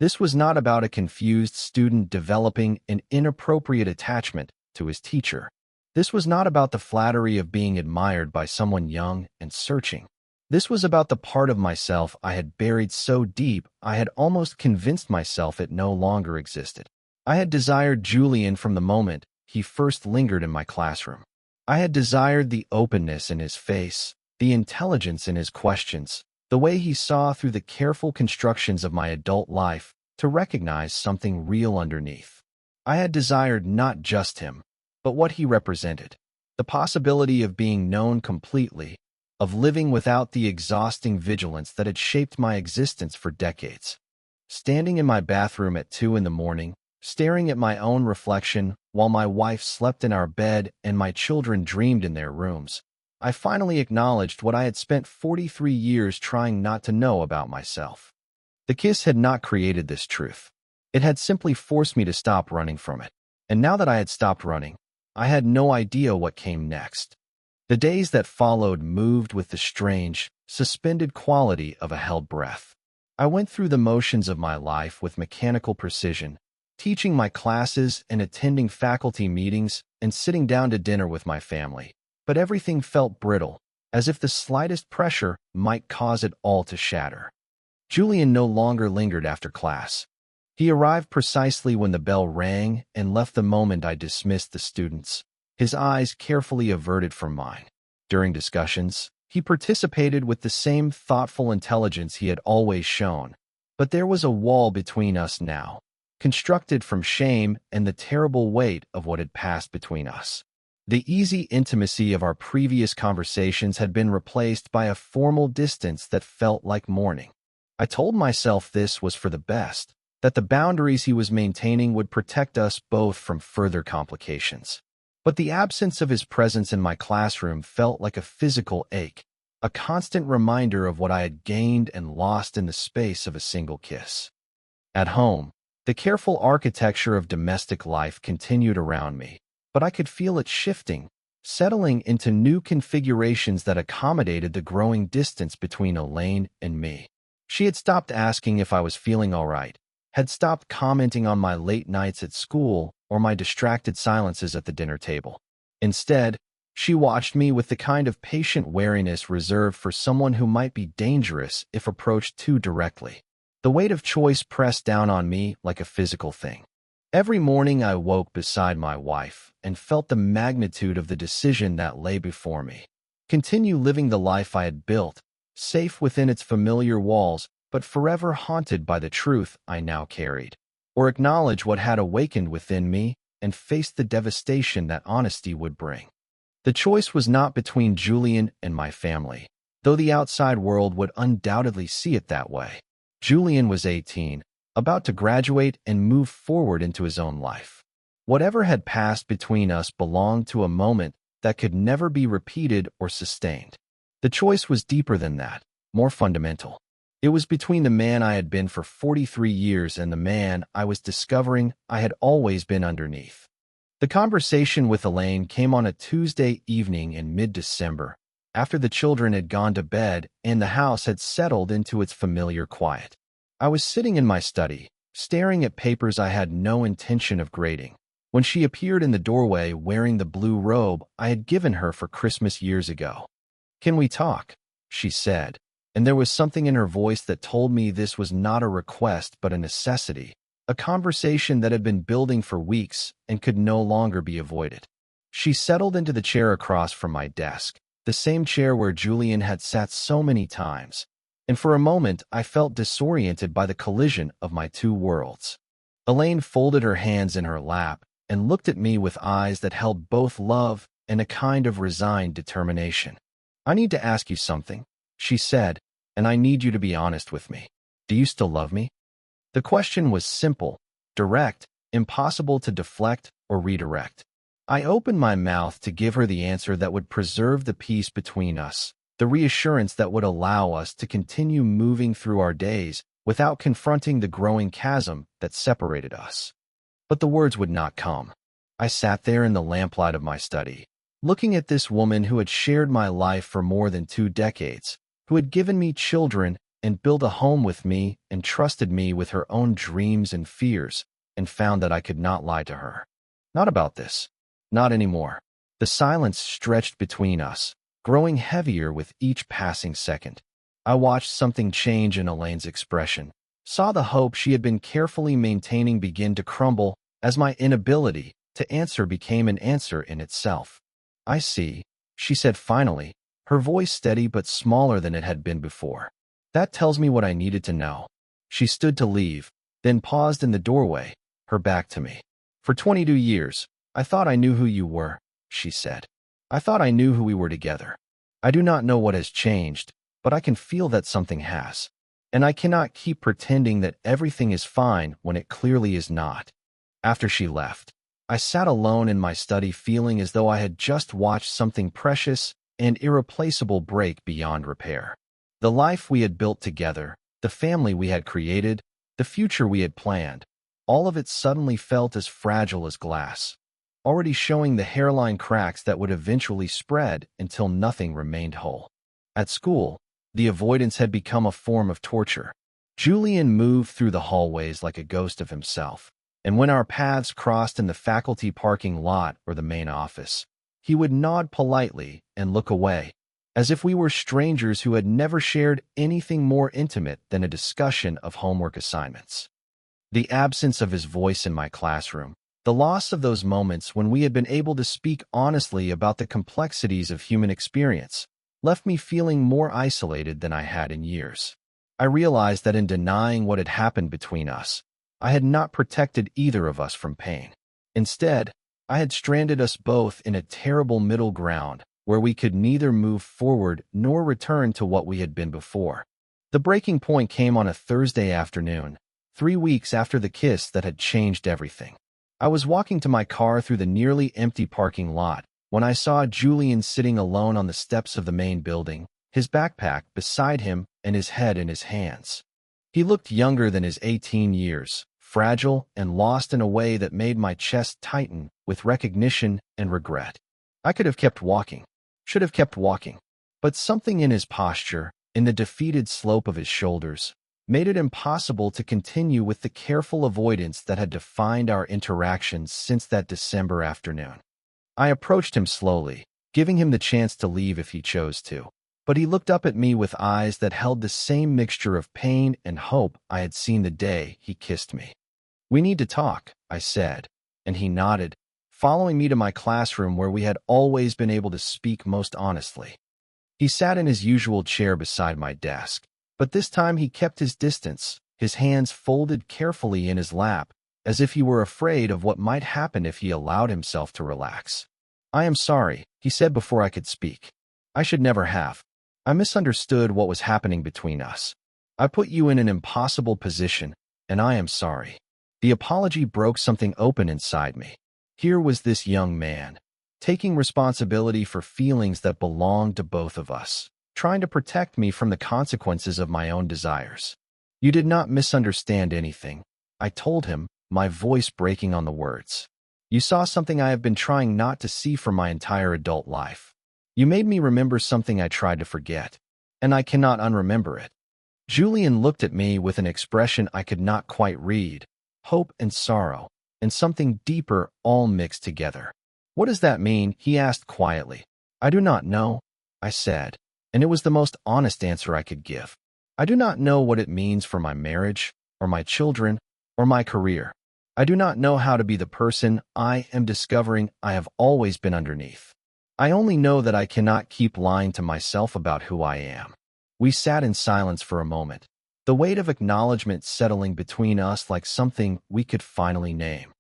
This was not about a confused student developing an inappropriate attachment to his teacher. This was not about the flattery of being admired by someone young and searching. This was about the part of myself I had buried so deep I had almost convinced myself it no longer existed. I had desired Julian from the moment he first lingered in my classroom. I had desired the openness in his face, the intelligence in his questions, the way he saw through the careful constructions of my adult life to recognize something real underneath. I had desired not just him, but what he represented, the possibility of being known completely, of living without the exhausting vigilance that had shaped my existence for decades. Standing in my bathroom at 2 in the morning, staring at my own reflection while my wife slept in our bed and my children dreamed in their rooms, I finally acknowledged what I had spent 43 years trying not to know about myself. The kiss had not created this truth. It had simply forced me to stop running from it. And now that I had stopped running, I had no idea what came next. The days that followed moved with the strange, suspended quality of a held breath. I went through the motions of my life with mechanical precision, teaching my classes and attending faculty meetings and sitting down to dinner with my family. But everything felt brittle, as if the slightest pressure might cause it all to shatter. Julian no longer lingered after class. He arrived precisely when the bell rang and left the moment I dismissed the students, his eyes carefully averted from mine. During discussions, he participated with the same thoughtful intelligence he had always shown, but there was a wall between us now, constructed from shame and the terrible weight of what had passed between us. The easy intimacy of our previous conversations had been replaced by a formal distance that felt like mourning. I told myself this was for the best, that the boundaries he was maintaining would protect us both from further complications. But the absence of his presence in my classroom felt like a physical ache, a constant reminder of what I had gained and lost in the space of a single kiss. At home, the careful architecture of domestic life continued around me, but I could feel it shifting, settling into new configurations that accommodated the growing distance between Elaine and me. She had stopped asking if I was feeling all right, had stopped commenting on my late nights at school or my distracted silences at the dinner table. Instead, she watched me with the kind of patient wariness reserved for someone who might be dangerous if approached too directly. The weight of choice pressed down on me like a physical thing. Every morning I woke beside my wife and felt the magnitude of the decision that lay before me. Continue living the life I had built, safe within its familiar walls, but forever haunted by the truth I now carried. Or acknowledge what had awakened within me and face the devastation that honesty would bring. The choice was not between Julian and my family, though the outside world would undoubtedly see it that way. Julian was 18, about to graduate and move forward into his own life. Whatever had passed between us belonged to a moment that could never be repeated or sustained. The choice was deeper than that, more fundamental. It was between the man I had been for 43 years and the man I was discovering I had always been underneath. The conversation with Elaine came on a Tuesday evening in mid-December, after the children had gone to bed and the house had settled into its familiar quiet. I was sitting in my study, staring at papers I had no intention of grading, when she appeared in the doorway wearing the blue robe I had given her for Christmas years ago. "Can we talk?" she said, and there was something in her voice that told me this was not a request but a necessity, a conversation that had been building for weeks and could no longer be avoided. She settled into the chair across from my desk, the same chair where Julian had sat so many times, and for a moment I felt disoriented by the collision of my two worlds. Elaine folded her hands in her lap and looked at me with eyes that held both love and a kind of resigned determination. "I need to ask you something," she said, "and I need you to be honest with me. Do you still love me?" The question was simple, direct, impossible to deflect or redirect. I opened my mouth to give her the answer that would preserve the peace between us, the reassurance that would allow us to continue moving through our days without confronting the growing chasm that separated us. But the words would not come. I sat there in the lamplight of my study, looking at this woman who had shared my life for more than 2 decades, who had given me children and built a home with me and trusted me with her own dreams and fears, and found that I could not lie to her. Not about this. Not anymore. The silence stretched between us, growing heavier with each passing second. I watched something change in Elaine's expression, saw the hope she had been carefully maintaining begin to crumble as my inability to answer became an answer in itself. "I see," she said finally, her voice steady but smaller than it had been before. "That tells me what I needed to know." She stood to leave, then paused in the doorway, her back to me. "For 22 years, I thought I knew who you were," she said. "I thought I knew who we were together. I do not know what has changed, but I can feel that something has. And I cannot keep pretending that everything is fine when it clearly is not." After she left, I sat alone in my study feeling as though I had just watched something precious and irreplaceable break beyond repair. The life we had built together, the family we had created, the future we had planned, all of it suddenly felt as fragile as glass, already showing the hairline cracks that would eventually spread until nothing remained whole. At school, the avoidance had become a form of torture. Julian moved through the hallways like a ghost of himself, and when our paths crossed in the faculty parking lot or the main office, he would nod politely and look away, as if we were strangers who had never shared anything more intimate than a discussion of homework assignments. The absence of his voice in my classroom, the loss of those moments when we had been able to speak honestly about the complexities of human experience, left me feeling more isolated than I had in years. I realized that in denying what had happened between us, I had not protected either of us from pain. Instead, I had stranded us both in a terrible middle ground where we could neither move forward nor return to what we had been before. The breaking point came on a Thursday afternoon, 3 weeks after the kiss that had changed everything. I was walking to my car through the nearly empty parking lot when I saw Julian sitting alone on the steps of the main building, his backpack beside him and his head in his hands. He looked younger than his 18 years, fragile and lost in a way that made my chest tighten with recognition and regret. I could have kept walking, should have kept walking, but something in his posture, in the defeated slope of his shoulders, made it impossible to continue with the careful avoidance that had defined our interactions since that December afternoon. I approached him slowly, giving him the chance to leave if he chose to, but he looked up at me with eyes that held the same mixture of pain and hope I had seen the day he kissed me. "We need to talk," I said, and he nodded, following me to my classroom where we had always been able to speak most honestly. He sat in his usual chair beside my desk, but this time he kept his distance, his hands folded carefully in his lap, as if he were afraid of what might happen if he allowed himself to relax. "I am sorry," he said before I could speak. "I should never have. I misunderstood what was happening between us. I put you in an impossible position, and I am sorry." The apology broke something open inside me. Here was this young man, taking responsibility for feelings that belonged to both of us, trying to protect me from the consequences of my own desires. "You did not misunderstand anything," I told him, my voice breaking on the words. "You saw something I have been trying not to see for my entire adult life. You made me remember something I tried to forget, and I cannot unremember it." Julian looked at me with an expression I could not quite read, hope and sorrow, and something deeper all mixed together. What does that mean? He asked quietly. I do not know, I said, and it was the most honest answer I could give. I do not know what it means for my marriage, or my children, or my career. I do not know how to be the person I am discovering I have always been underneath. I only know that I cannot keep lying to myself about who I am. We sat in silence for a moment, the weight of acknowledgement settling between us like something we could finally name.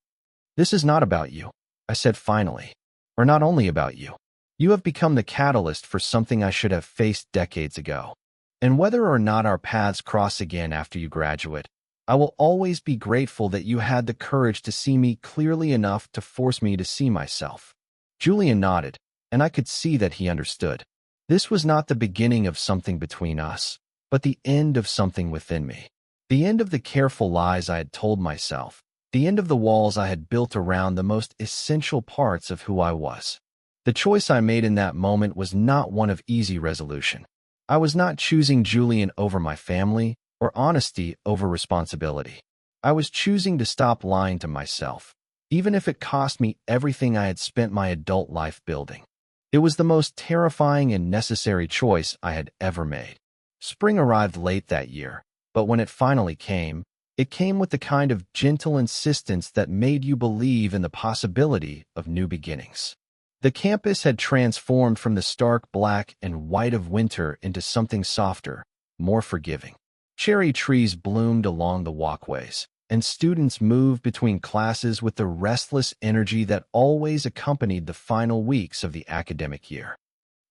This is not about you, I said finally, or not only about you. You have become the catalyst for something I should have faced decades ago. And whether or not our paths cross again after you graduate, I will always be grateful that you had the courage to see me clearly enough to force me to see myself. Julian nodded, and I could see that he understood. This was not the beginning of something between us, but the end of something within me. The end of the careful lies I had told myself, the end of the walls I had built around the most essential parts of who I was. The choice I made in that moment was not one of easy resolution. I was not choosing Julian over my family, or honesty over responsibility. I was choosing to stop lying to myself, even if it cost me everything I had spent my adult life building. It was the most terrifying and necessary choice I had ever made. Spring arrived late that year, but when it finally came, it came with the kind of gentle insistence that made you believe in the possibility of new beginnings. The campus had transformed from the stark black and white of winter into something softer, more forgiving. Cherry trees bloomed along the walkways, and students moved between classes with the restless energy that always accompanied the final weeks of the academic year.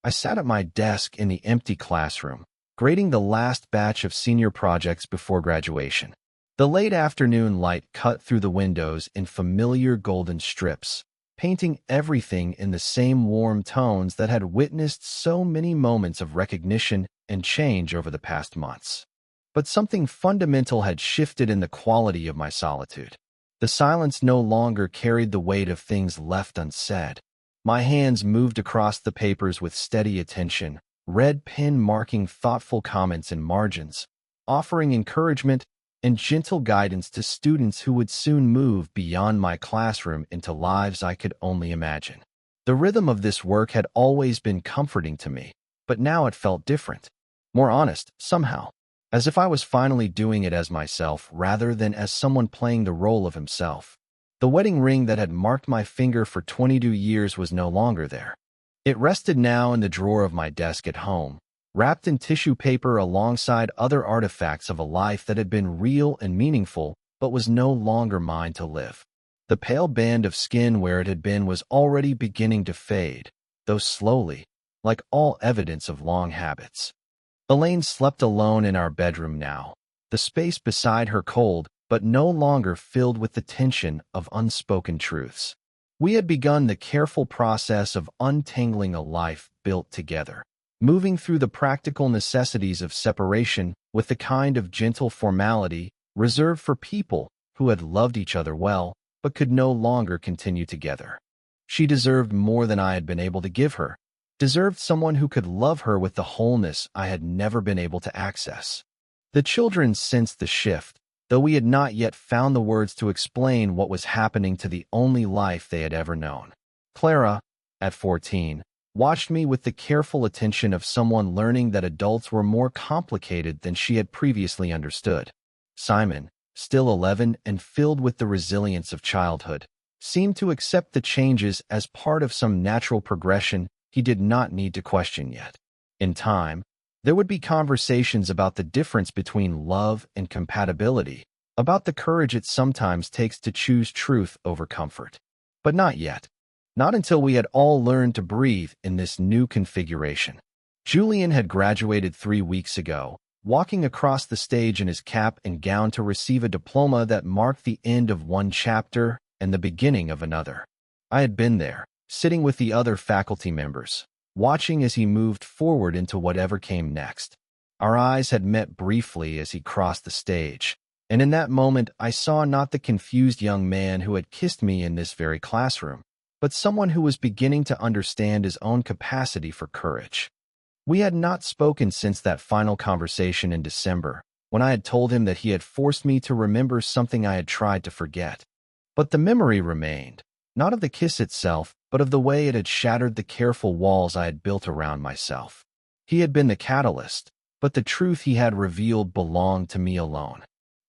I sat at my desk in the empty classroom, grading the last batch of senior projects before graduation. The late afternoon light cut through the windows in familiar golden strips, painting everything in the same warm tones that had witnessed so many moments of recognition and change over the past months. But something fundamental had shifted in the quality of my solitude. The silence no longer carried the weight of things left unsaid. My hands moved across the papers with steady attention, red pen marking thoughtful comments in margins, offering encouragement and gentle guidance to students who would soon move beyond my classroom into lives I could only imagine. The rhythm of this work had always been comforting to me, but now it felt different, more honest, somehow. As if I was finally doing it as myself rather than as someone playing the role of himself. The wedding ring that had marked my finger for 22 years was no longer there. It rested now in the drawer of my desk at home, wrapped in tissue paper alongside other artifacts of a life that had been real and meaningful but was no longer mine to live. The pale band of skin where it had been was already beginning to fade, though slowly, like all evidence of long habits. Elaine slept alone in our bedroom now, the space beside her cold, but no longer filled with the tension of unspoken truths. We had begun the careful process of untangling a life built together, moving through the practical necessities of separation with the kind of gentle formality reserved for people who had loved each other well, but could no longer continue together. She deserved more than I had been able to give her, deserved someone who could love her with the wholeness I had never been able to access. The children sensed the shift, though we had not yet found the words to explain what was happening to the only life they had ever known. Clara, at 14, watched me with the careful attention of someone learning that adults were more complicated than she had previously understood. Simon, still 11 and filled with the resilience of childhood, seemed to accept the changes as part of some natural progression he did not need to question yet. In time, there would be conversations about the difference between love and compatibility, about the courage it sometimes takes to choose truth over comfort. But not yet. Not until we had all learned to breathe in this new configuration. Julian had graduated 3 weeks ago, walking across the stage in his cap and gown to receive a diploma that marked the end of one chapter and the beginning of another. I had been there, sitting with the other faculty members, watching as he moved forward into whatever came next. Our eyes had met briefly as he crossed the stage, and in that moment I saw not the confused young man who had kissed me in this very classroom, but someone who was beginning to understand his own capacity for courage. We had not spoken since that final conversation in December, when I had told him that he had forced me to remember something I had tried to forget. But the memory remained, not of the kiss itself, but of the way it had shattered the careful walls I had built around myself. He had been the catalyst, but the truth he had revealed belonged to me alone.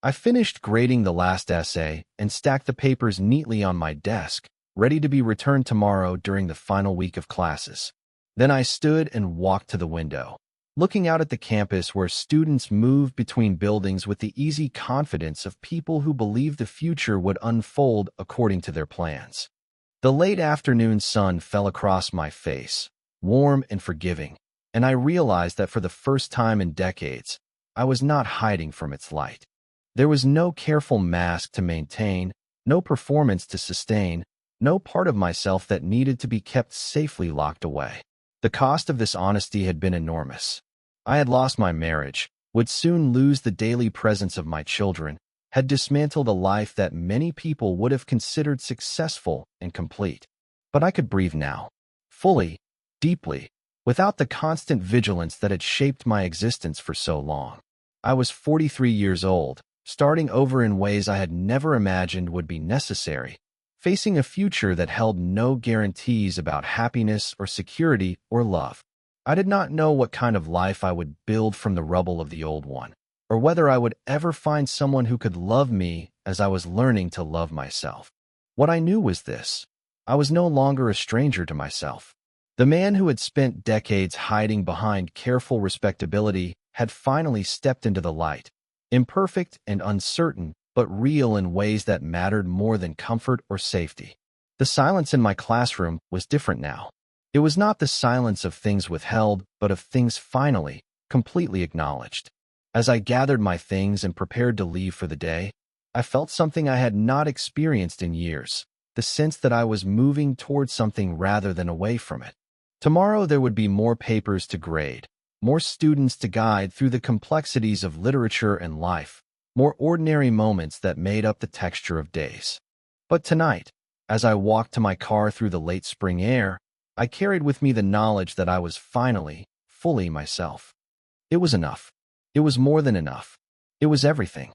I finished grading the last essay and stacked the papers neatly on my desk, ready to be returned tomorrow during the final week of classes. Then I stood and walked to the window, looking out at the campus where students moved between buildings with the easy confidence of people who believed the future would unfold according to their plans. The late afternoon sun fell across my face, warm and forgiving, and I realized that for the first time in decades, I was not hiding from its light. There was no careful mask to maintain, no performance to sustain, no part of myself that needed to be kept safely locked away. The cost of this honesty had been enormous. I had lost my marriage, would soon lose the daily presence of my children, had dismantled a life that many people would have considered successful and complete. But I could breathe now, fully, deeply, without the constant vigilance that had shaped my existence for so long. I was 43 years old, starting over in ways I had never imagined would be necessary, facing a future that held no guarantees about happiness or security or love. I did not know what kind of life I would build from the rubble of the old one, or whether I would ever find someone who could love me as I was learning to love myself. What I knew was this: I was no longer a stranger to myself. The man who had spent decades hiding behind careful respectability had finally stepped into the light, imperfect and uncertain, but real in ways that mattered more than comfort or safety. The silence in my classroom was different now. It was not the silence of things withheld, but of things finally, completely acknowledged. As I gathered my things and prepared to leave for the day, I felt something I had not experienced in years, the sense that I was moving towards something rather than away from it. Tomorrow there would be more papers to grade, more students to guide through the complexities of literature and life, more ordinary moments that made up the texture of days. But tonight, as I walked to my car through the late spring air, I carried with me the knowledge that I was finally, fully myself. It was enough. It was more than enough. It was everything.